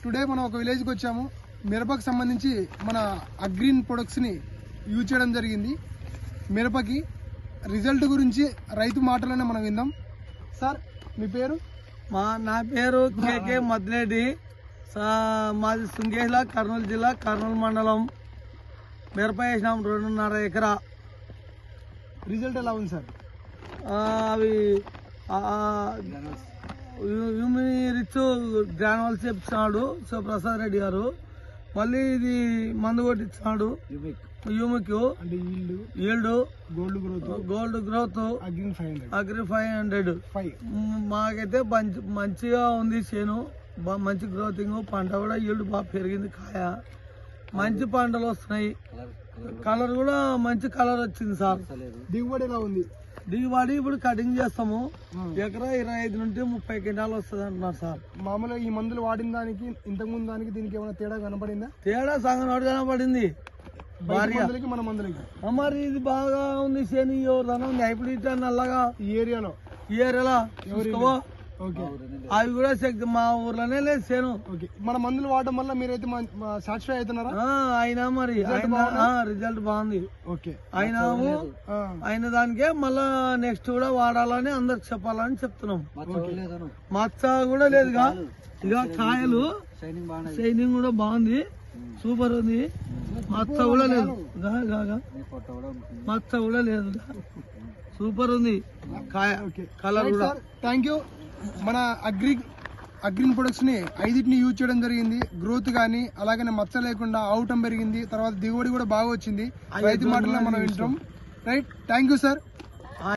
Today మనం ఒక విలేజ్కి వచ్చాము. మిరపకు సంబంధించి మన అగ్రీన్ ప్రొడక్ట్స్ని యూజ్ చేయడం జరిగింది. మిరపకి రిజల్ట్ గురించి రైతు మాటలోనే మనం విందాం. సార్ మీ పేరు? నా పేరు కేకే మద్దిరెడ్డి. మాది శృంగేరిలో, కర్నూలు జిల్లా, కర్నూలు మండలం. మిరప వేసినాం 2.5 ఎకరా. రిజల్ట్ ఎలా ఉంది సార్? అవి రిచ్ గ్రానువల్స్ చెప్తున్నాడు శివప్రసాద్ రెడ్డి గారు. మళ్ళీ ఇది మందు కొట్టించినాడు యూమిక్ అంటే ఈల్డ్ గోల్డ్ గ్రోత్ అగ్రి 500. మాకైతే మంచిగా ఉంది చేను, మంచి గ్రోతింగ్, పంట కూడా ఈల్డ్ బాగా పెరిగింది, కాయ మంచి పంటలు వస్తున్నాయి, కలర్ కూడా మంచి కలర్ వచ్చింది సార్. దిగుబడి ఎలా ఉంది? దిగుబడి ఇప్పుడు కటింగ్ చేస్తాము, ఎకరా 25 నుండి 30 క్వింటాలు వస్తుంది అంటున్నారు సార్. మామూలుగా ఈ మందులు వాడిన దానికి ఇంతకుముందు దానికి దీనికి ఏమైనా తేడా కనపడిందా? తేడా సగం నోటు కనపడింది మందులకి మన మందులకి. మరి ఇది బాగా ఉంది చేను, ఎవరిదైనా ఉంది హైబ్రిడ్ నల్లగా ఈ ఏరియాలో అవి కూడా శక్తి మా ఊర్లోనే లేదు చేను. మన మందులు వాడడం వల్ల మీరైతే సాటిస్ఫై అవుతున్నారా? అయినా మరి రిజల్ట్ బాగుంది. అయిన దానికే మళ్ళా నెక్స్ట్ కూడా వాడాలని అందరికి చెప్పాలని చెప్తున్నాం. మచ్చ కూడా లేదుగా, ఇక కాయలు షైనింగ్ కూడా బాగుంది, సూపర్ ఉంది. మచ్చ కూడా లేదు, మచ్చ కూడా లేదు, సూపర్ ఉంది కాయ, కలర్ కూడా. Thank you. మన అగ్రీన్ ప్రొడక్ట్స్ ని 5 యూజ్ చేయడం జరిగింది. గ్రోత్ గానీ అలాగనే మచ్చ లేకుండా అవుటం పెరిగింది, తర్వాత దిగుబడి కూడా బాగా వచ్చింది. రైతు మాటల్లో మనం వింటాం. Right, thank you sir.